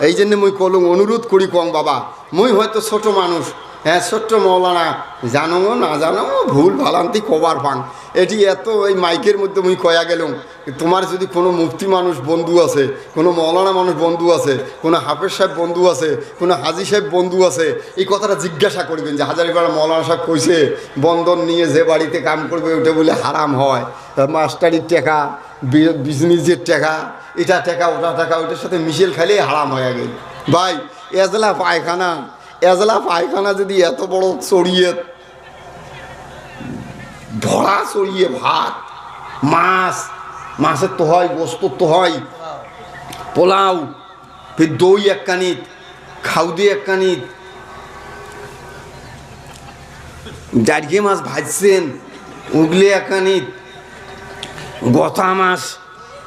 এই জন্য মুই কলম অনুরোধ করি কম বাবা, মুই হয়তো ছোট মানুষ, হ্যাঁ ছোট্ট মৌলানা, জানো না জানো ভুল ভালান্তি কবার পান, এটি এত এই মাইকের মধ্যে মুই কয়া গেলাম। তোমার যদি কোনো মুফতি মানুষ বন্ধু আছে, কোনো মৌলানা মানুষ বন্ধু আছে, কোনো হাফেজ সাহেব বন্ধু আছে, কোনো হাজি সাহেব বন্ধু আছে, এই কথাটা জিজ্ঞাসা করবেন যে হাজারিপাড়া মৌলানা সাহেব কইছে বন্ধন নিয়ে যে বাড়িতে কাম করবে ওটা বলে হারাম হয়, মাস্টারির টাকা, বিজনেসের টাকা, এটা টাকা ওটা টাকা, ওইটার সাথে মিশেল খাইলে হারাম হয়ে গেল। ভাই এজলা পায়খানা যদি এত বড় চড়িয়ে ভরা চড়িয়ে ভাত, মাছের তো হয়, গোস্তর তো হয়, পোলাও, ফির দই এক কানিত, খাউদি এক কানিত, জারগে মাছ ভাজছেন ওগুলি এক কানিত, গথা মাছ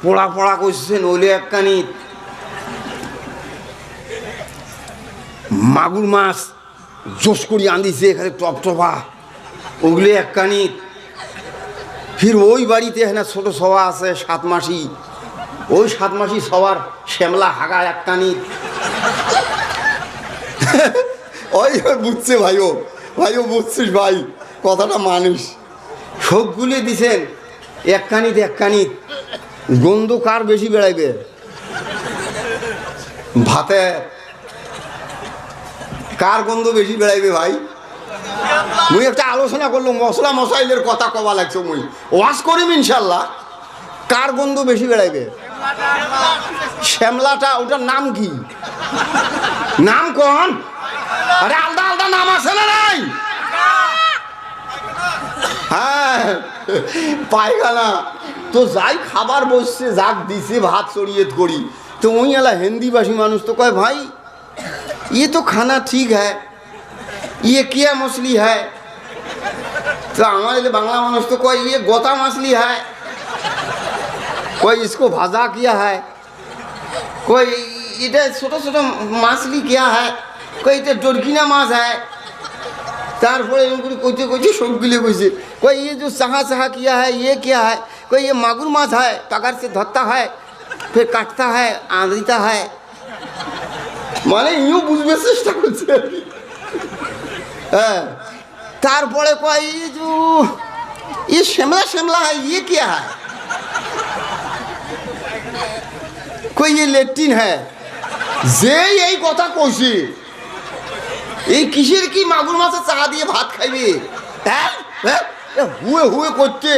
পোড়া পোড়া করছেন ওইলে এক কানিত, মাগুর মাছ জোস করি আন্দিছে এখানে টপটপা ওগুলি এক কানিত, ফির ওই বাড়িতে হ্যাঁ ছোট সভা আছে 7 মাসি, ওই 7 মাসি সবার শ্যামলা হাগা এক কানিত। ওই বুঝছে ভাইও বুঝছিস ভাই কথাটা মানুষ, সবগুলি দিছেন এক কানিত। গন্ধ কার বেশি বেড়াইবে? ভাতে কার গন্ধ বেশি বেড়াইবে ভাই? মুই একটা আলোচনা করলাম, মশলা মশাইলের কথা কবা লাগছে, মুই ওয়াজ করিম ইনশাল্লাহ। কার গন্ধ বেশি বেড়াইবে? শ্যামলাটা, ওটার নাম কি? নাম কোন? আরে আলাদা আলাদা নাম আছে না নাই? হ্যাঁ পায়খানা তো যাই খাবার বসছে, যাক দিছে ভাত চড়িয়ে করি, তো ওই এলা হিন্দিভাষী মানুষ তো কয় ভাই ये तो खाना ठीक है, ये क्या मछली है? तो हमारे बांग्ला मानुष तो कोई ये गोता मछली है, कोई इसको भाजा किया है, कोई इधर छोटा छोटा मछली क्या है, कोई इधर डोरकिना माछ है। तारपरे कोई कोई सबगुली कैसे, कोई ये जो सहा सहा किया है ये क्या है, कोई ये मागुर माछ है, पकड़ से धरता है फिर काटता है आंधीता है, মানে ইও বুঝবে চেষ্টা করছে। হ্যাঁ তারপরে কয় ये शिमला है ये क्या है, कोई ये लेट्रिन है। যে এই কথা কইছি এই কিসের কি মাগুর মাছের চা দিয়ে ভাত খাইবে? হ্যাঁ হুয়ে হুয়ে করছে,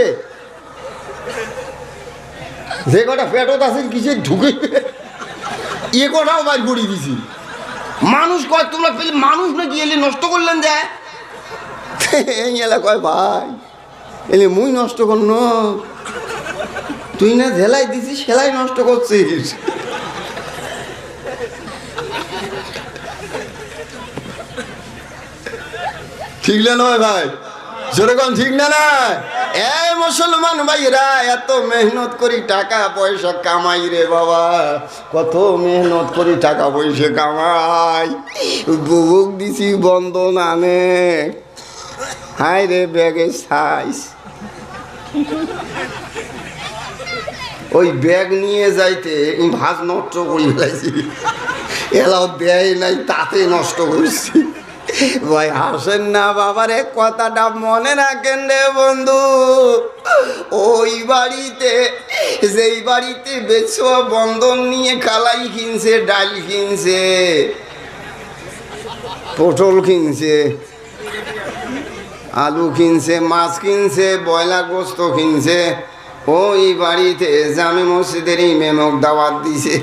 যে কটা পেটত আছে কিসের ঢুকে এ কথাও বাইর করে দিছি। মানুষ কয় তোমরা পেলে মানুষ নাকি এলে নষ্ট করলেন যে? এই এলা কয় ভাই এলে মুই নষ্ট করন, তুই না ঝেলাই দিছিস সেলাই নষ্ট করছিস। ঠিক না নয় ভাই? যেরকম ঠিক না না? এই মুসলমান ভাইরা এত মেহনত করি টাকা পয়সা কামাই রে বাবা, কত মেহনত করি টাকা পয়সা কামাই, বুক দিছি বন্ধন আনে, হাই রে ব্যাগে সাইজ, ওই ব্যাগ নিয়ে যাইতে ভাত নষ্ট করে ফেলাইছি, এলাও দেয় নাই তাতে নষ্ট করছি। ভাই হাসেন না বাবারে, কথাটা মনে রাখেন রে বন্ধু। ওই বাড়িতে যেই বাড়িতে বেচুয়া বন্ধন নিয়ে কালাই কিনছে, ডাল কিনছে, পটল কিনছে, আলু কিনছে, মাছ কিনছে, ব্রয়লার গোস্ত কিনছে, ওই বাড়িতে জামে মসজিদের ইমামক দাওয়াত দিছে।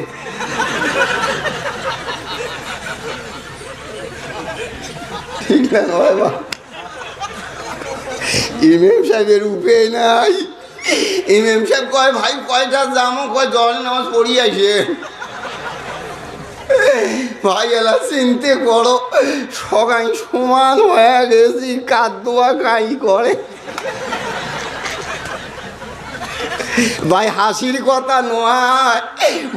ঠিক না বাবা? ইমাম সাহেবের উপায় নাই। ইমাম সাহেব কয় ভাই কয়টা জামো, কয় জল নামাজ পড়ি আসে। ভাই এলা চিনতে করো, সবাই সমান হয়ে গেছি, কাদুয়া কাই করে। ভাই হাসির কথা নয়,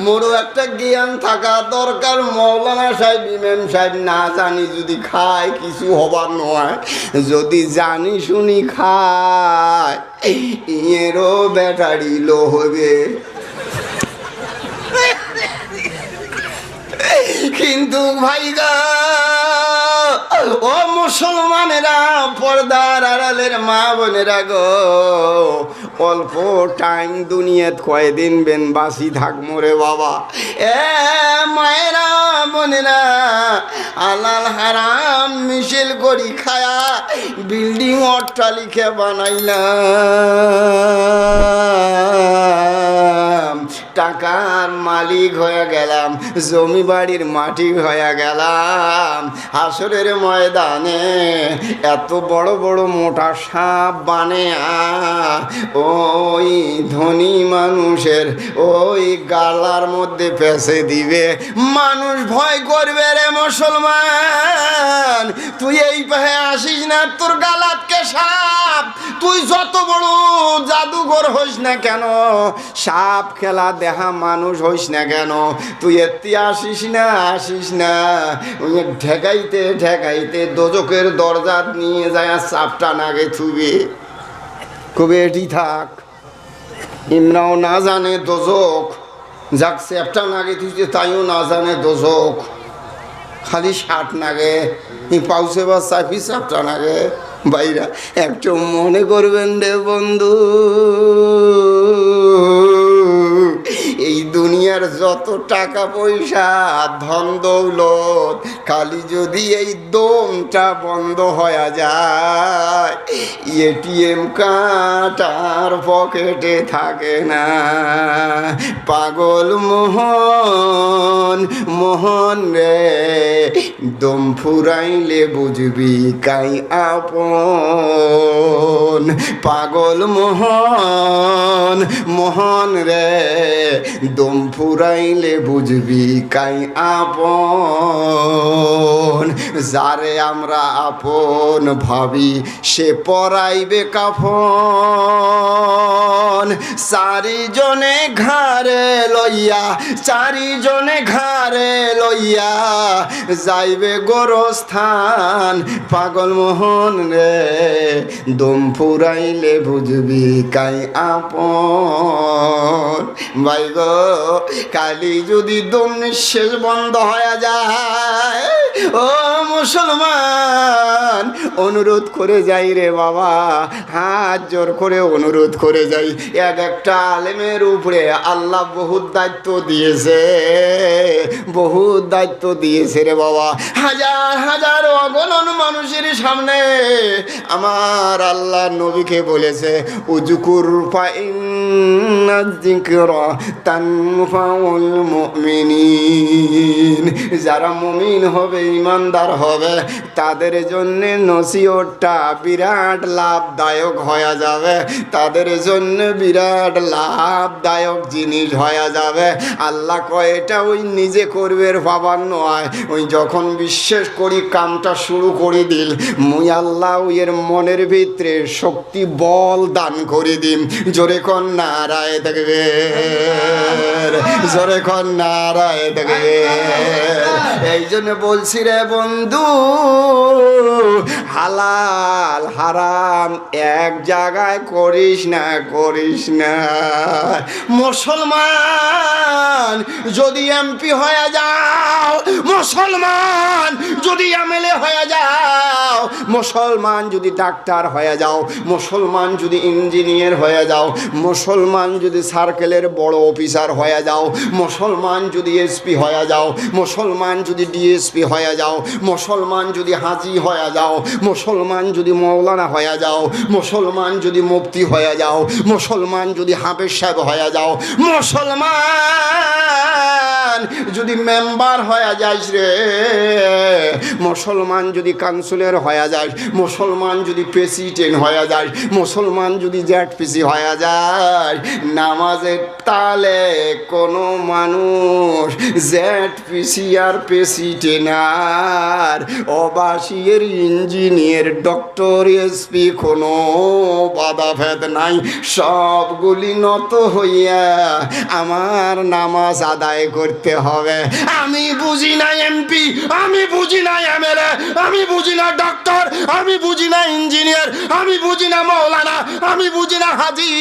মোরও একটা জ্ঞান থাকা দরকার। মৌলানা সাহেব ইমাম সাহেব না জানি যদি খায় কিছু হবার নয়, যদি জানি শুনি খায় এরও ব্যাটারি লো হবে। কিন্তু ভাই গো, ও মুসলমানেরা, পর্দার আড়ালের মা বোনেরা গো, অল্প টাইম দুনিয়াত কয়দিন বেন বাসি থাকবো রে বাবা। এ মায়েরা বোনেরা, হালাল হারাম মিশেল করি খায়া বিল্ডিং অট্টালিকা বানাইলাম, টাকার মালিক হয়ে গেলাম, জমি বাড়ির মাটি হয়ে গেলাম। হাসরের ময়দানে এত বড় বড় মোটা সাপ বানে ওই ধনী মানুষের ওই গালার মধ্যে পেঁচে দিবে। মানুষ ভয় করবে রে মুসলমান, তুই এই পাহে আসিস না, তোর গালাতকে সাপ, তুই যত বড় জাদুঘর হইস না কেন, সাপ খেলা দেহা মানুষ হইস না কেন, তুই এতে আসিস না, আসিস না। ওই ঠেকাইতে ঠেকাইতে দোজকের দরজা নিয়ে যায়, সাপটা নাগে থুবে, কবে এটি থাক। ইমরাও না জানে দোজক, যাক সাপটা নাগে থুইছে তাইও না জানে দোজক, খালি ষাট নাগে পাউসে বা চাপি সাপটা নাগে। ভাইরা একটু মনে করবেন রে বন্ধু, এই দুনিয়ার যত টাকা পয়সা ধন দৌলত, খালি যদি এই দমটা বন্ধ হয়ে যায়, এটিএম কার্ড আর পকেটে থাকে না। পাগল মোহন, মোহন রে, দম ফুরাইলে বুঝবি কাই আপন। পাগল মোহন, মোহন রে, দম ফুরাইলে বুঝবি কাই আপন। যারে আমরা আপন ভাবি সে পরাইবে কাফন। চারিজনে ঘাড়ে লইয়া, চারিজনে ঘাড়ে লইয়া যাইবে গোরস্থান। পাগল মোহন রে, দম ফুরাইলে বুঝবি কাই আপন। ভাই গো, কালি যদি দম নিঃশেষ বন্ধ হয়ে যায়, ও মুসলমান, অনুরোধ করে যাই রে বাবা, হাত জোর করে অনুরোধ করে যাই। এক একটা আলেমের উপরে আল্লাহ বহুত দায়িত্ব দিয়েছে, বহুত দায়িত্ব দিয়েছে রে বাবা। হাজার হাজার অগণন মানুষের সামনে আমার আল্লাহ নবীকে বলেছে, উযকুর ফাইন্না যিকরা তানফাউল মুমিনিন। যারা মুমিন হবে, ইমানদার হবে, তাদের জন্য নসিহতটা বিরাট লাভদায়ক হয়ে যাবে, তাদের জন্য বিরাট লাভদায়ক জিনিস হয়ে যাবে। আল্লাহ কয় এটা ওই নিজে করবে বাবার নয়, ওই যখন বিশ্বাস করি কামটা শুরু করে দিল, মুই আল্লাহ ওইয়ের মনের ভিতরে শক্তি বল দান করে দিম। জোরে কন নারায়ে তাকবীর, জোরে কন নারায়ে তাকবীর। এই জন্য বলছি রে বন্ধু, হালাল হারাম এক জায়গায় করিস না, করিস না। মুসলমান যদি এমপি হয়ে যাও, মুসলমান যদি এমএলএ হয়ে যাও, মুসলমান যদি ডাক্তার হয়ে যাও, মুসলমান যদি ইঞ্জিনিয়ার হয়ে যাও, মুসলমান যদি সার্কেলের বড় অফিসার হয়ে যাও, মুসলমান যদি এসপি হয়ে যাও, মুসলমান যদি ডিএসপি হয়ে যাও, মুসলমান যদি হাজি হয়ে যাও, মুসলমান যদি মৌলানা হয়ে যাও, মুসলমান যদি মুফতি হয়ে যাও, মুসলমান যদি হাফেজ সাহেব হয়ে যাও, মুসলমান যদি মেম্বার হয়ে যাস রে, মুসলমান যদি কাউন্সিলর হয়ে যাস, মুসলমান যদি প্রেসিডেন্ট হয়ে যাস, মুসলমান যদি জ্যাটপিসি হয়ে যায়, নামাজের তালে কোনো মানুষ জ্যাটপিসি আর প্রেসিডেন্ট আর অবাসীর ইঞ্জিনিয়ার ডক্টর এসপি কোনো বাধা ভেদ নাই, সবগুলি নত হইয়া আমার নামাজ আদায় করতে করতে হবে। আমি বুঝি না এমপি, আমি বুঝি না এমএলএ, আমি বুঝি না ডক্টর, আমি বুঝি না ইঞ্জিনিয়ার, আমি বুঝি না মৌলানা, আমি বুঝি না হাজি,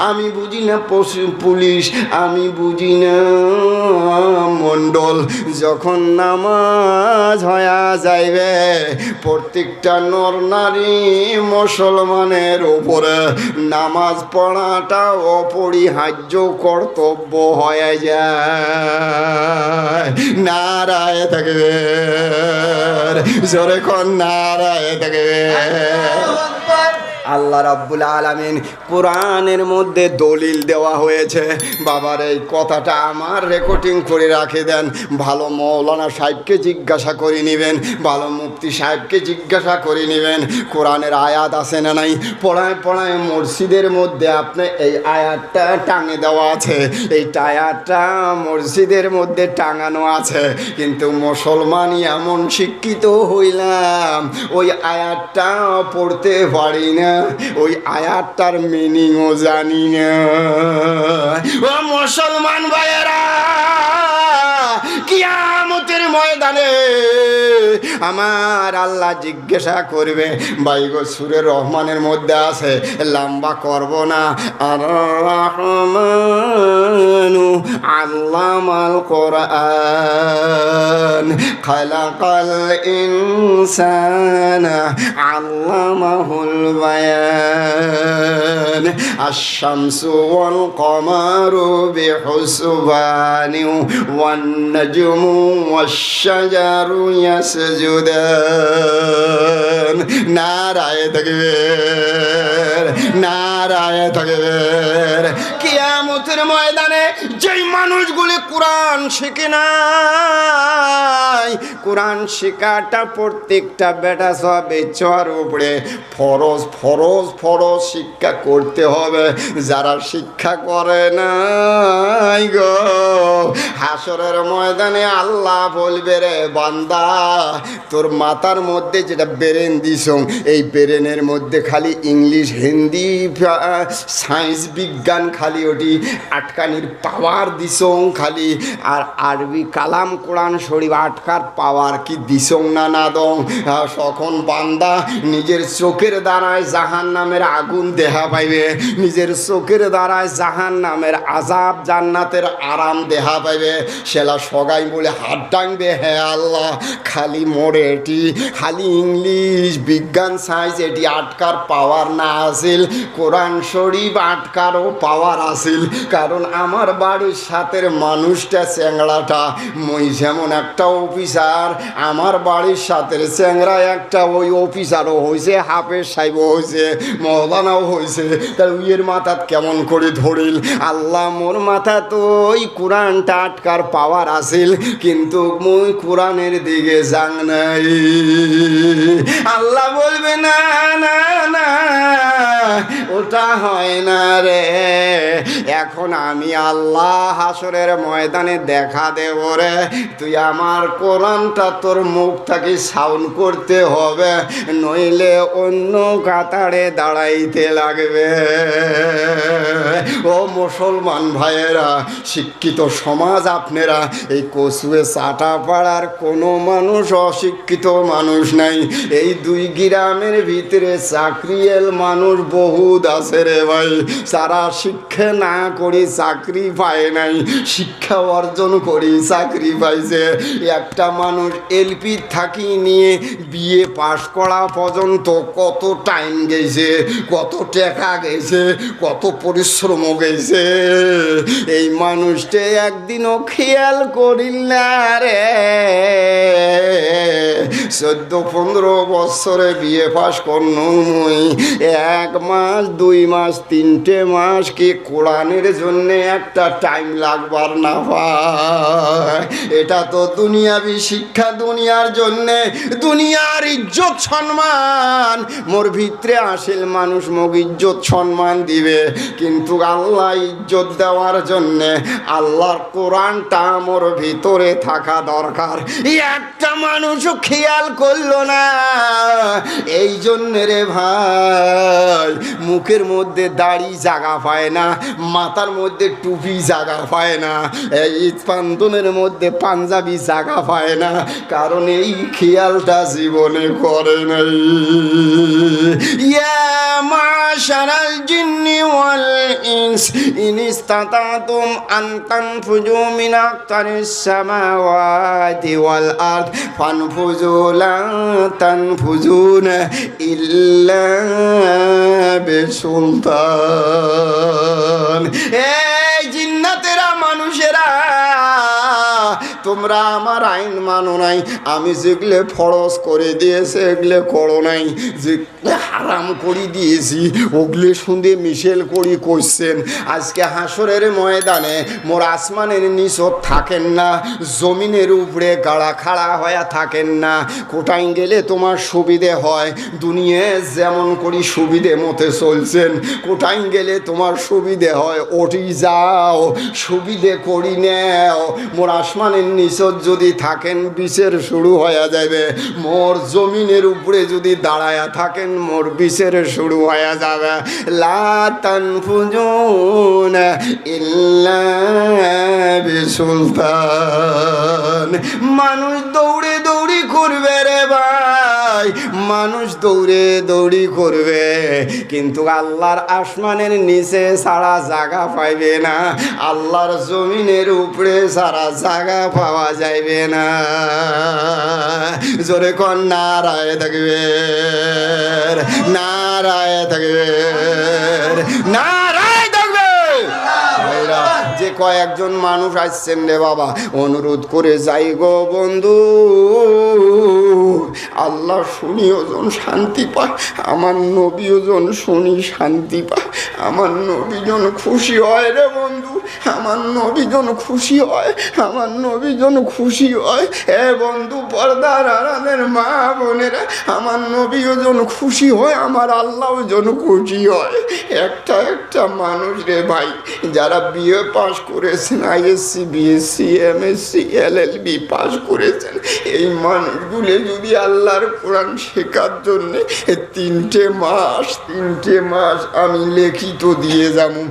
আমি বুঝি না পুলিশ, আমি বুঝি না মণ্ডল। যখন নামাজ হয়া যাইবে প্রত্যেকটা নর নারী মুসলমানের উপরে নামাজ পড়াটা অপরিহার্য কর্তব্য হয়ে যায়। নারায়ে তাকবীর, জোরে কোন নারায়ে তাকবীর। আল্লাহ রাব্বুল আলামিন কোরআনের মধ্যে দলিল দেওয়া হয়েছে। বাবার এই কথাটা আমার রেকর্ডিং করে রাখে দেন। ভালো মৌলানা সাহেবকে জিজ্ঞাসা করে নেবেন, ভালো মুফতি সাহেবকে জিজ্ঞাসা করে নেবেন কোরআনের আয়াত আছে না নাই। পড়ায় পড়ায় মসজিদের মধ্যে আপনি এই আয়াতটা টাঙে দেওয়া আছে, এই আয়াতটা মসজিদের মধ্যে টাঙানো আছে, কিন্তু মুসলমানই এমন শিক্ষিত হইলাম ওই আয়াতটা পড়তে পারি না, ওই আয়াতটার মিনিংও জানি না। ও মুসলমান ভাইয়েরা, কিয়ামতের ময়দানে আমার আল্লাহ জিজ্ঞাসা করবে। বাইগো সূরা রহমানের মধ্যে আছে, লম্বা করব না। আর রহমানু আল্লামাল কোরআন খালাকাল ইনসানা আল্লামাহুল বায়ান আশ-শামসু ওয়াল কমারু বিহুসবানি ওয়ান নাজমু ওয়াশ-শাজারু ইয়াসজুদান। নারায়ে তাকবীর, নারায়ে তাকবীর। কিয়ামতের ময়দানে যেই মানুষগুলি কোরআন শিখে নাই, কোরআন শেখাটা প্রত্যেকটা বেটা সবে চর উপরে ফরজ ফরজ ফরজ শিক্ষা করতে হবে। যারা শিক্ষা করে নাই গো, হাসরের ময়দানে আল্লাহ বলবে, রে বান্দা, তোর মাথার মধ্যে যেটা ব্রেন দিস, এই ব্রেনের মধ্যে খালি ইংলিশ, হিন্দি, সায়েন্স, বিজ্ঞান খালি ওটি আটকানির পাওয়ার দিস খালি, আর আরবি কালাম কোরআন শরীফ আটকার পাওয়ার কি দিস না না দং। তখন বান্দা নিজের চোখের দ্বারায় জাহান নামের আগুন দেহা পাইবে, নিজের চোখের দ্বারায় জাহান নামের আজাব জান্নাতের আরাম দেহা পাইবে। সেলা সগাই বলে হাত ডাঙবে, হ্যাঁ আল্লাহ, খালি মোড়ে এটি খালি ইংলিশ, বিজ্ঞান, সায়েন্স এটি আটকার পাওয়ার না আসিল, কোরআন শরীফ আটকারও পাওয়ার আসিল। কারণ আমার বাড়ির সাথের মানুষটা চ্যাংড়াটা, মই যেমন একটা অফিসার, আমার বাড়ির সাথের চ্যাংড়া একটা ওই অফিসারও হয়েছে, হাফেজ সাহেবও হয়েছে, মৌলানাও হয়েছে। তার উইয়ের মাথাত কেমন করে ধরিল? আল্লাহ, মোর মাথা তো ওই কোরআনটা আটকার পাওয়ার আসিল, কিন্তু মই কোরআনের দিকে যাং নাই। আল্লাহ বলবে, না না না, ওটা হয় না রে। এখন আমি আল্লাহ হাসরের ময়দানে দেখা দেব রে, তুই আমার কোরআনটা তোর মুখ থেকে সাউন্ড করতে হবে, নইলে অন্য কাতারে দাঁড়াইতে লাগবে। ও মুসলমান ভাইয়েরা, শিক্ষিত সমাজ আপনারা, এই কচুয়ে চাটা পাড়ার কোনো মানুষ অশিক্ষিত মানুষ নাই। এই দুই গ্রামের ভিতরে চাকরিয়াল মানুষ বহুত আছে রে ভাই, যারা শিক্ষা না করি চাকরি পায় নাই, শিক্ষা অর্জন করি চাকরি পাইছে। একটা মানুষ এলপি থাকি নিয়ে বিএ পাশ করা পর্যন্ত কত টাইম গেছে, কত টাকা গেছে, কত পরিশ্রম গেছে, এই মানুষটা একদিনও খেয়াল করিল না রে। 14-15 বছরে বিএ পাস করনুই, 1 মাস 2 মাস 3টে মাস কি কোরআনের জন্য একটা টাইম লাগবার না ভাই। এটা তো দুনিয়াবি শিক্ষা, দুনিয়ার জন্যে, দুনিয়ার ইজ্জত সম্মান মোর ভিতরে আসিল, মানুষ মোক ইজ্জত সম্মান দিবে, কিন্তু আল্লাহ ইজ্জত দেওয়ার জন্যে আল্লাহর কোরআনটা মোর ভিতরে থাকা দরকার। একটা মানুষও খেয়াল খেয়াল করলো না। এই জন্য রে ভাই মুখের মধ্যে দাড়ি জাগা পায় না, মাথার মধ্যে টুপি জাগা পায় না, এই পান্তনের মধ্যে পাঞ্জাবি জাগা পায় না, কারণ এই খেয়ালটা জীবনে করে নাই। ইয়া মাশারাল জিন্নি ওয়াল ইনস ইন ইসতাতাতুম আন তানফুজু মিন আকতারিস সামাওয়াতি ওয়াল আরদ ফানফুজু লা তানফুজুনা ইল্লা বিসুলতান। এই জিন্নাতেরা মানুষেরা, তোমরা আমার আইন মানো নাই, আমি যেগুলো ফরজ করে দিয়েছে এগুলো করো নাই, যেগুলো হারাম করে দিয়েছি ওগুলো শুনে মিশেল করি করছেন। আজকে হাসরের ময়দানে মোর আসমানের নিচত থাকেন না, জমিনের উপরে গাড়া খাড়া হয়ে থাকেন না। কোটায় গেলে তোমার সুবিধে হয়, দুনিয়ায় যেমন করি সুবিধে মতে চলছেন, কোটায় গেলে তোমার সুবিধে হয় ওটি যাও, সুবিধে করি নেও। মোর আসমানের নিচত যদি থাকেন বিচার শুরু হয়ে যাবে, মোর জমিনের উপরে যদি দাঁড়ায়া থাকেন মোর বিচার শুরু হয়ে যাবে। লা তানফুজুনা ইল্লা বিসুলতান। মানুষ দৌড়ে দৌড়ি করবে রে ভাই, মানুষ দৌড়ে দৌড়ি করবে, কিন্তু আল্লাহর আসমানের নিচে সারা জায়গা পাইবে না, আল্লাহর জমিনের উপরে সারা জায়গা পাওয়া যাইবে না। জোরে কোন নারায় থাকবে, নারায় থাকবে, নারায় থাকবে। যে কয়েকজন মানুষ আসছেন রে বাবা, অনুরোধ করে যাই গো বন্ধু, আল্লাহ শুনিও জন শান্তি পায়, আমার নবীও জন শুনি শান্তি পায়, আমার নবী জন খুশি হয় রে বন্ধু, আমার নবী জন খুশি হয়, আমার নবী জন খুশি হয়। হে বন্ধু পর্দার আড়ালের মা বোনেরা, আমার নবীও জন খুশি হয়, আমার আল্লাহও জন খুশি হয়। একটা একটা মানুষ রে ভাই যারা বিএ পাস করেছেন, ISC BSc MSc LLB pass করেছেন, এই মানুষগুলো যদি আল্লাহর কোরআন শেখার জন্যে 3টে মাস আমি লিখিত দিয়ে যাবো,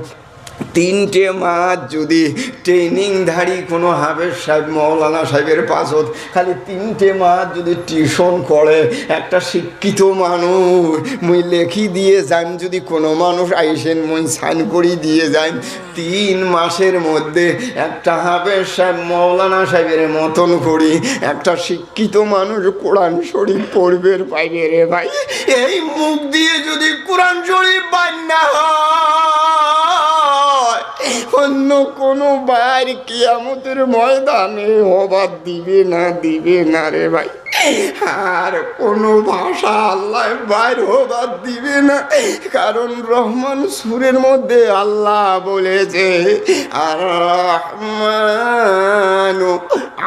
3টে মাস যদি ট্রেনিংধারী কোনো হাফেজ সাহেব মৌলানা সাহেবের পাশত খালি 3টে মাস যদি টিউশন করে, একটা শিক্ষিত মানুষ মুই লেখি দিয়ে যান, যদি কোনো মানুষ আইসেন মুই সাইন করি দিয়ে যান, 3 মাসের মধ্যে একটা হাফেজ সাহেব মৌলানা সাহেবের মতন করি একটা শিক্ষিত মানুষ কোরআন শরীফ পড়বে পাইবে রে ভাই। এই মুখ দিয়ে যদি কোরআন শরীফ বান্না হয়, অন্য কোনো বাইর কিয়ামতের ময়দানে হবার দিবে না রে ভাই। আর কোনো ভাষা আল্লাহ বাইর হবার দিবে না, কারণ রহমান সূরের মধ্যে আল্লাহ বলেছে আর রহমানু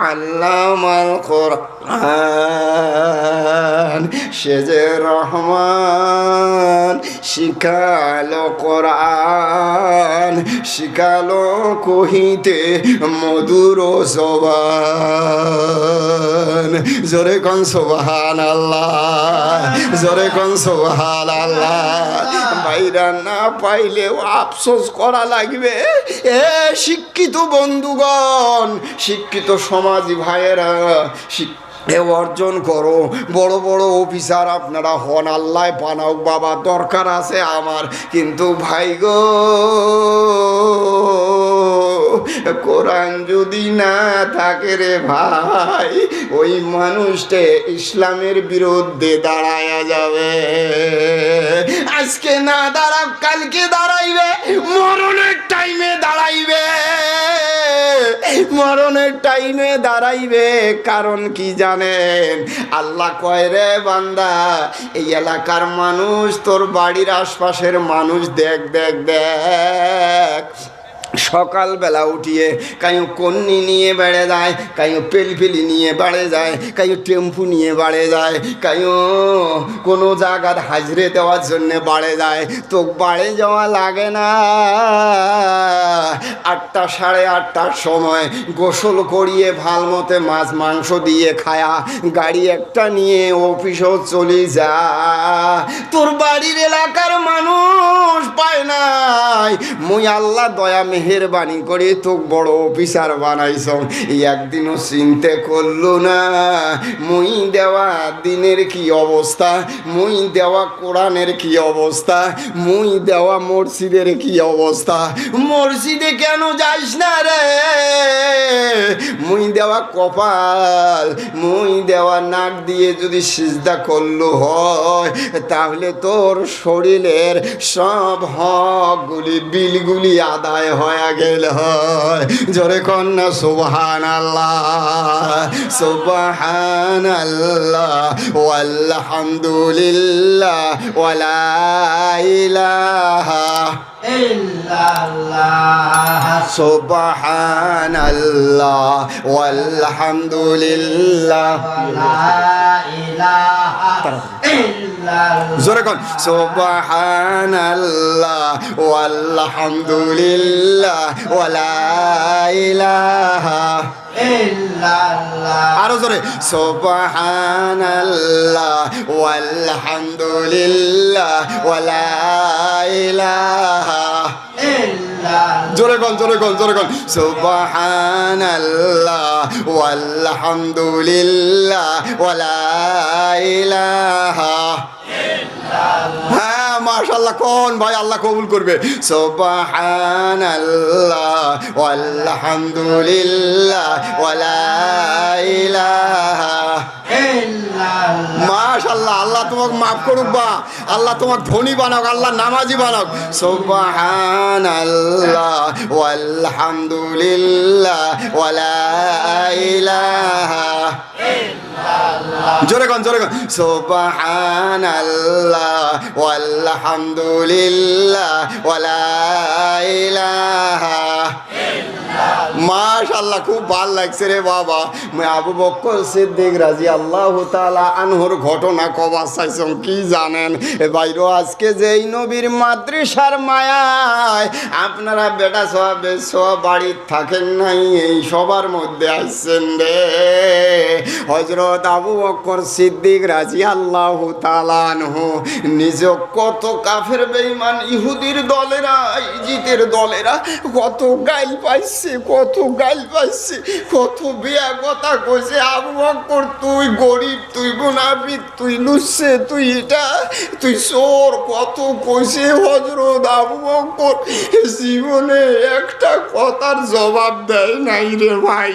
আল্লামাল কোরআন, সে যে রহমান শিখালো কোরআন, শিখালো কহিতে মধুর জবান। জোরে কোন সুবহানাল্লাহ, জোরে কোন সুবহানাল্লাহ। ভাইরা না পাইলেও আফসোস করা লাগবে। এ শিক্ষিত বন্ধুগণ, শিক্ষিত সমাজী ভাইয়েরা, অর্জন করো, বড় বড় অফিসার আপনারা হন, আল্লাহ বানাও বাবা, দরকার আছে আমার, কিন্তু ভাই গো কোরআন যদি না থাকে রে ভাই, ওই মানুষটা ইসলামের বিরুদ্ধে দাঁড়ায়া যাবে। আজকে না দাঁড়াও কালকে দাঁড়াইবে, মরণের টাইমে দাঁড়াইবে, মরণের টাইমে দাঁড়াইবে। কারণ কি জানেন? আল্লাহ কয় রে বান্দা, এই এলাকার মানুষ, তোর বাড়ির আশপাশের মানুষ দেখ দেখ দেখ, সকালবেলা উঠিয়ে কায়ু কন্নি নিয়ে বেড়ে যায়, কায়ু পেলফেলি নিয়ে বাড়ে যায়, কায়ু টেম্পু নিয়ে বাড়ে যায়, কায়ু কোনো জায়গার হাজরে দেওয়ার জন্যে বাড়ে যায়। তো বাড়ে যাওয়া লাগে না, 8টা সাড়ে 8টার সময় গোসল করিয়ে ভাল মতে মাছ মাংস দিয়ে খায়া গাড়ি একটা নিয়ে অফিসও চলে যা। তোর বাড়ির এলাকার মানুষ পায় নাই, মুই আল্লাহ দয়া মেহেরবানি করে তোকে বড় অফিসার বানাইছ, একদিনও চিন্তা করলো না মুই দেওয়া দিনের কি অবস্থা, মুই দেওয়া কোরআনের কি অবস্থা, মুই দেওয়া মসজিদের কি অবস্থা। মসজিদে কেন যাইস না রে, মুই দেওয়া কপাল, মুই দেওয়া নাক দিয়ে যদি সিজদা করলো হয়, তাহলে তোর শরীরের সব হকগুলি বিলগুলি আদায় হয়ে গেল হয়। জোরে কন্যা সুবহানাল্লাহ, সুবহানাল্লাহ ওয়ালহামদুলিল্লাহ ওয়ালা ইলাহা ইল্লাল্লাহ, সুবহানাল্লাহ ওয়ালহামদুলিল্লাহ ওয়ালা ইলাহা ইল্লাল্লাহ। জোরে কোন সুবহানাল্লাহ ওয়ালহামদুলিল্লাহ ওয়ালা ইলাহা ইল্লাল্লাহ। আরো জোরে সুবহানাল্লাহ ওয়ালহামদুলিল্লাহ ওয়ালা ইলাহা ইল্লাল্লাহ। জোরে কোন জোরে কোন জোরে কোন সুবহানাল্লাহ ওয়ালহামদুলিল্লাহ ওয়ালা ইলাহা। হ্যাঁ মাশাআল্লাহ, কোন ভাই আল্লাহ কবুল করবে। সুবহানাল্লাহ ওয়ালহামদুলিল্লাহ ওয়ালা ইলাহা ইল্লাল্লাহ। মাশাআল্লাহ, আল্লাহ তোমাকে মাফ করুক বা আল্লাহ তোমাকে ধনী বানাক, আল্লাহ নামাজি বানাক। সুবহানাল্লাহ ওয়ালহামদুলিল্লাহ ওয়ালা ইলাহা ইল্লাল্লাহ। জোরে কোন জোরে কোন সুবহানাল্লাহ ওয়ালহামদুলিল্লাহ ওয়ালা ইলাহা ইল্লাল্লাহ। মাশাআল্লাহ, খুব ভালো লাগছে রে বাবা। মই আবু বকর সিদ্দিক রাদিয়াল্লাহু তাআলা আনহুর ঘটনা কবার চাইছম কি জানেন ভাইরো, আজকে যে এই নবীর মাদ্রাসার মায়ায় আপনারা বেটা সব বাড়ির থাকেন নাই, এই সবার মধ্যে আসছেন রে। হযরত আবু বকর সিদ্দিক রাদিয়াল্লাহু তাআলা আনহু নিজে কত কাফের বেঈমান ইহুদির দলেরা, ইজিতের দলেরা কত গাইল পাইছে, কত গাইল পাইছে, কত বিয়া কথা কইছে। আবু বকর তুই গরিব, তুই মুনাফিক, তুই লুচ্চে, তুই এটা, তুই চোর, কত কইছে। হযরত আবু বকর জীবনে একটা কথার জবাব দেয় নাই রে ভাই,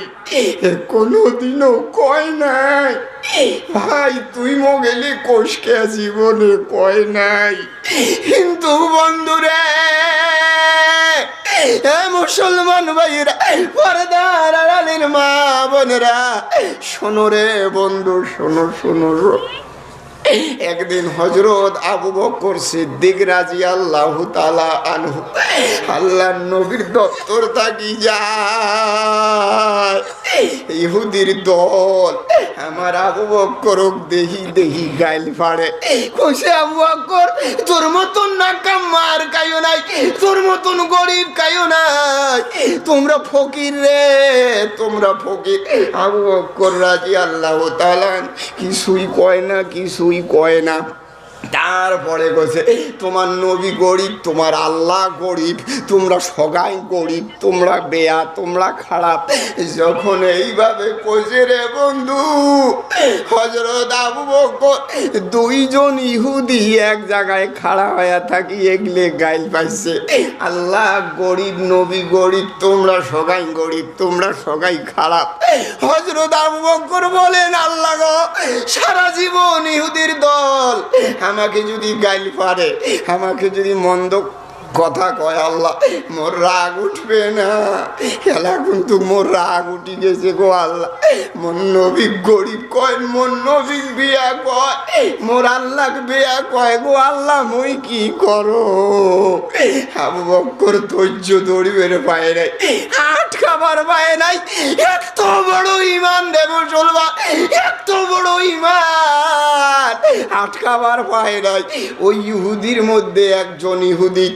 কোনোদিনও কয় নাই ভাই তুই মগেলে কোষকে, জীবনে কয় নাই। কিন্তু বন্ধুরে, মুসলমান ভাইরা, পর্দার আড়ালের মা বোনেরা, শোনো রে বন্ধু, শোনো শোনো। একদিন হযরত আবু বকর সিদ্দিক রাদিয়াল্লাহু তাআলা আনহু আল্লাহর নবীর দপ্তর থাকি যায়, ইহুদির দল আমার আবু বকর দেহি দেহি গাইল ফাড়ে, কইছে আবু বকর তোর মতন নাকাম মার কাইও নাই, তোর মতন গরিব কাইও নাই, তোমরা ফকির রে, তোমরা ফকির। আবু বকর রাদিয়াল্লাহু তাআলা কিছুই কয় না, কিছুই কয় না। তারপরে কইছে তোমার নবী গরিব, তোমার আল্লাহ গরিব, তোমরা সবাই গরিব, তোমরা বেয়া, তোমরা খারাপ। যখন এইভাবে কইছে রে বন্ধু, হযরত আবু বকর দুইজন ইহুদি এক জায়গায় খাড়া হয়ে থাকি এগলে গাইল পাইছে, আল্লাহ গরিব, নবী গরিব, তোমরা সবাই গরিব, তোমরা সবাই খারাপ। হযরত আবু বকর বলেন আল্লাহ গো, সারা জীবন ইহুদির দল আমাকে যদি গাইল পারে, আমাকে যদি মন্দ কথা কয় আল্লাহ মোর রাগ উঠবে না, খেলা কিন্তু মোর রাগ উঠি গেছে গো আল্লাহ। মোর নবী গরিব কয়, মোর নবী বিয়া কয়, মোর আল্লাহ বিয়া কয় গো আল্লাহ, মই কি করো? আবু বকর ধৈর্য ধরিবের পায় নাই, আট খাবার পায় নাই। এত বড় ইমান দেব চলবা, এত বড় ইমান, আট খাবার পায় নাই। ওই ইহুদির মধ্যে একজন ইহুদি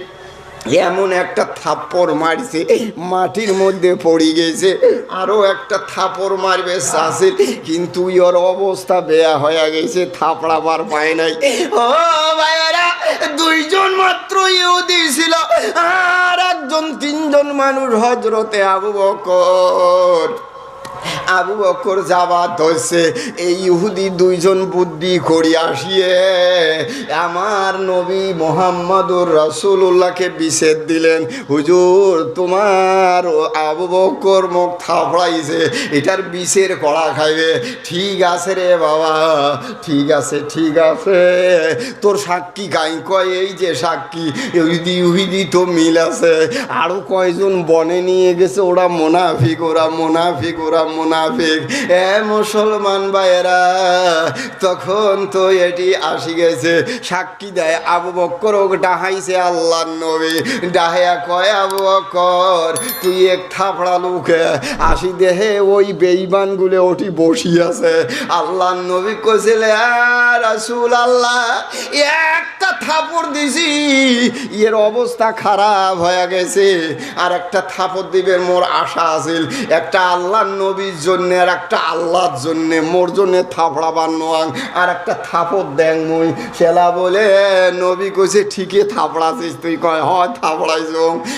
এমন একটা থাপ্পড় মারছে, মাটির মধ্যে পড়ে গেছে। আরো একটা থাপ্পড় মারবে চাষের, কিন্তু ওর অবস্থা বেয়া হয়ে গেছে, থাপড়াবার পায় নাই। ও ভাইয়েরা, দুইজন মাত্র ইহুদি ছিল, আর একজন তিনজন মানুষ হযরতে আবু বকর। আবু বকর যাবার ধরছে, এই ইহুদি দুইজন বুদ্ধি করি আসিয়ে আমার নবী মোহাম্মদুর রাসূলুল্লাহকে বিছেদ দিলেন, হুজুর তোমার আবু বকর মুখ থাপড়াইছে, এটার বিষের কড়া খাইবে। ঠিক আছে রে বাবা, ঠিক আছে ঠিক আছে, তোর সাক্ষী গাই কয়, এই যে সাক্ষী ইহুদি ইহুদি তো মিল আছে। আরো কয়জন বনে নিয়ে গেছে, ওরা মুনাফিক, ওরা মুনাফিক, ওরা মুনাফিক। মুসলমান ভাইয়েরা, তখন তো এটি আসি গেছে, সাক্ষী দেয় আবু বকর ও ডাহাইছে আল্লাহর নবী। ডাহাইয়া কয়, আবু বকর তুই এক থাপড়া লুকে আসি দেহে ওই বেঈমান গুলো ওটি বসি আছে। আল্লাহর নবী কইছিলে, রাসূল আল্লাহ একটা থাপড় দিছি, এর অবস্থা খারাপ হয়ে গেছে, আর একটা থাপড় দিবে মোর আশা আছিল, একটা আল্লাহর নবীর জন্য আর একটা আল্লাহর জন্য, মোর জন্য থাপড়াবার নোয়াং, আর একটা থাপড় দেন মুই। সেলা বলে নবী কইছে, ঠিকই থাপড়াছিস তুই? কয় হয় থাপড়াইছ।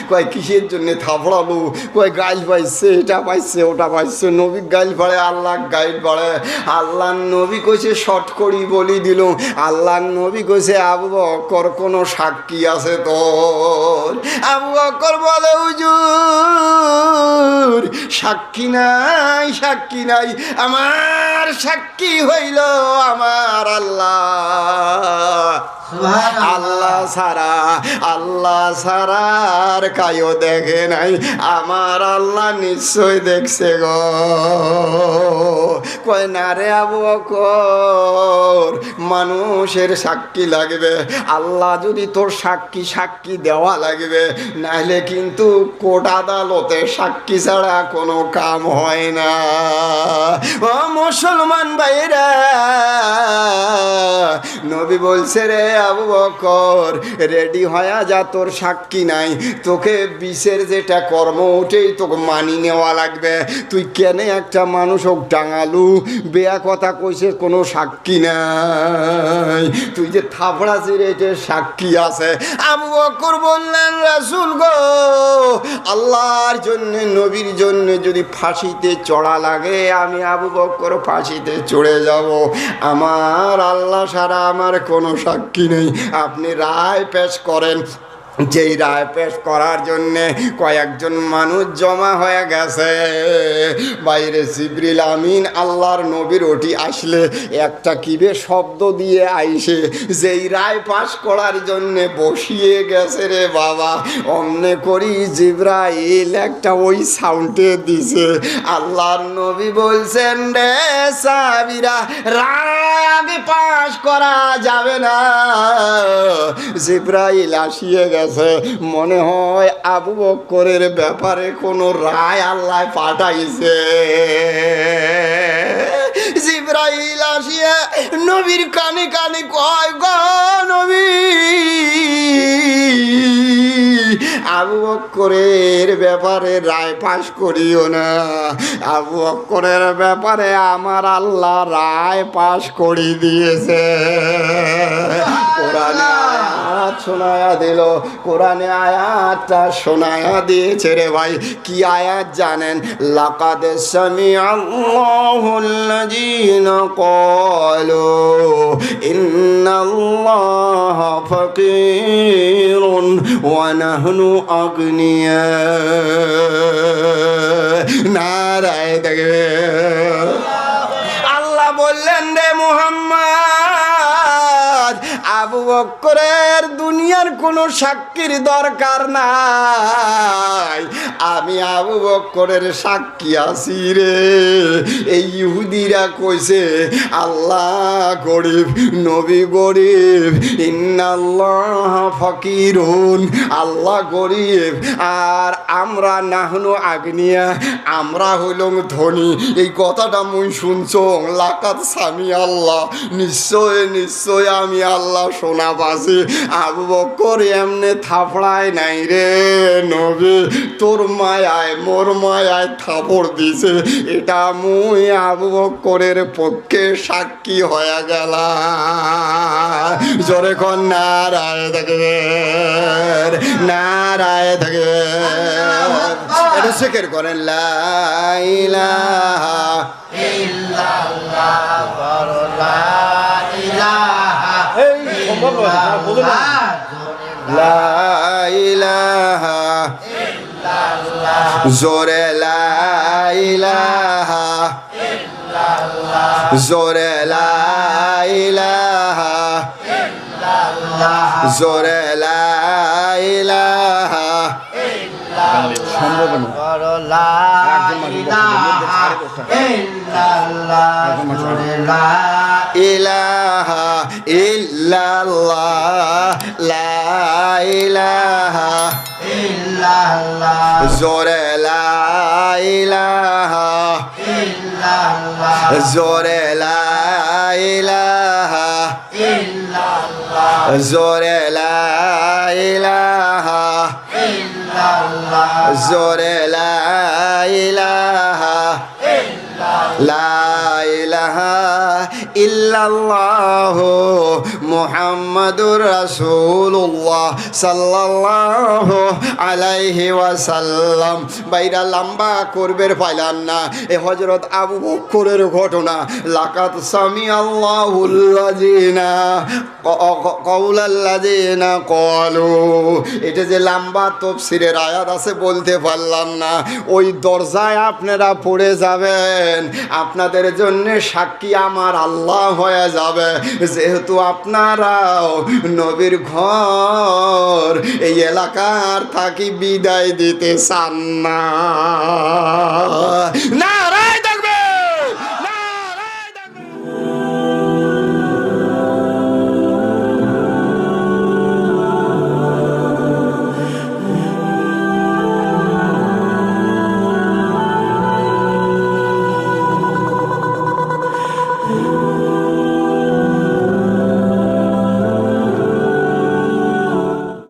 কয় কিসের জন্য থাপড়ালু? কয় গাইল পাইছে, এটা পাইছে, ওটা পাইছে। নবী গাইল পাড়ে, আল্লাহ গাইল পাড়ে। আল্লাহর নবী কইছে শর্ট করি বলি দিল। আল্লাহর নবী কইছে, আবু বকর কোনো সাক্ষী আছে তোর? আবু বকর বলে, হুজুর সাক্ষী নাই, সাক্ষী নাই, আমার সাক্ষী হইল আমার আল্লাহ। আল্লাহ সারা, আল্লাহ সারার কায়ও দেখে নাই, আমার আল্লাহ নিশ্চয় দেখছে গো। কয় না রে আবু বকর, মানুষের সাক্ষী লাগবে, আল্লাহ যদি তোর সাক্ষী সাক্ষী দেওয়া লাগবে, নাহলে কিন্তু কোর্ট আদালতে সাক্ষী ছাড়া কোনো কাম হয় না। ও মুসলমান ভাইরা, নবী বলছে, রে আবু বকর রেডি হয়ে যা, তোর সাক্ষী নাই, তোকে বিষের যেটা কর্ম ওঠেই তোকে মানি নেওয়া লাগবে। তুই কেন একটা মানুষ ডাঙালু, বেয়া কথা কইছে, কোনো সাক্ষী নাই, তুই যে থাপড়াছিস এটার সাক্ষী আছে। আবু বকর বললেন, রাসূল গো, আল্লাহর জন্য নবীর জন্য যদি ফাঁসিতে চড়া লাগে, আমি আবু বকর ফাঁসিতে চড়ে যাব। আমার আল্লাহ সারা আমার কোনো সাক্ষী নেই, আপনি রায় পেশ করেন। যেই রায় পেশ করার জন্যে কয়েকজন মানুষ জমা হয়ে গেছে বাইরে। জিবরিল আমিন আল্লাহর নবীর ওটি আসলে একটা কিবে শব্দ দিয়ে আইসে যেই রায় পাশ করার জন্যে বসিয়ে গেছে রে বাবা, অমনে করি জিবরাইল একটা ওই সাউন্ডে দিছে। আল্লাহর নবী বলছেন, রে সাহাবীরা, রায় আগে পাশ করা যাবে না। জিবরাইল আসিয়ে গেছে, মনে হয় আবু বকরের ব্যাপারে কোনো রায় আল্লাহ পাঠাইছে। জিবরাইল আসিয়া নবীর কানে কানে কয়, গো নবী, আবু বকরের ব্যাপারে রায় পাশ করিও না, আবু বকরের ব্যাপারে আমার আল্লাহ রায় পাশ করি দিয়েছে। কোরআনে আয়াত শোনায়া দিল, কোরআনে আয়াতটা শোনায়া দিয়েছে রে ভাই। কি আয়াত জানেন? লাকাদ সামিআল্লাহুল্লাযীনা ক্বালু ইন্নাল্লাহা ফাকীরুন ওয়া নাহনু আগনিয়া। নারায়ে তাকবীর। আল্লাহ বললেন, রে মুহাম্মদ, আবু বকরের দুনিয়ার কোনো সাক্ষীর দরকার নাই, আমি আবু বকরের সাক্ষী আছি রে। এই ইহুদিরা কইছে আল্লাহ গরিব, নবী গরিব, ইন্নাল্লাহ ফকিরুন, আল্লাহ গরিব আর আমরা নাহনু আগনিয়া, আমরা হইলাম ধনী। এই কথাটা মুই শুনছ লাকাত সামি আল্লাহ, নিশ্চয় নিশ্চয় আমি আল্লাহ শোনা পাছি। আবু বকর এমনে থাপড়ায় নাই রে নবী, তোর মায়ায় মোর মায়ায় থাপড় দিছে, এটা মুই আবু বকরের পক্ষে সাক্ষী হয়ে গেলাম। জোরে কোন নারায় থাকবে, নারায় থাকবে। এটা জিকির করেন লা ইলাহা ইল্লাল্লাহ লা ইলাহা ইল্লাল্লাহ লা ইলাহা ইল্লাল্লাহ জোরে লা ইলাহা ইল্লাল্লাহ জোরে লা ইলাহা ইল্লাল্লাহ জোরে লা ইলাহা সম্ভব না। ইলাহা ইল্লাল্লাহ লা ইলাহা ইল্লাল্লাহ জোরে লা ইলাহা ইল্লাল্লাহ জোরে লা ইলাহা ইল্লাল্লাহ জোরে লা ইলাহা ইল্লাল্লাহ জোরে লা ইলাহা লা ইলাহা ইল্লাল্লাহ মুহাম্মাদুর রাসূলুল্লাহ সাল্লাল্লাহু আলাইহি ওয়াসাল্লাম। বাইরা লম্বা করবের পাইলাম না এ হযরত আবু বকরের ঘটনা। লাকাত সামি আল্লাহুল্লাযিনা কাউলাল্লাযিনা ক্বালু, এটা যে লম্বা তাফসীরের আয়াত আছে বলতে পারলাম না, ওই দরজায় আপনারা পড়ে যাবেন, আপনাদের জন্য সাক্ষী আমার আল্লাহ হয়ে যাবে। যেহেতু আপনারাও নবীর ঘর এই এলাকার থাকি বিদায় দিতে চান না।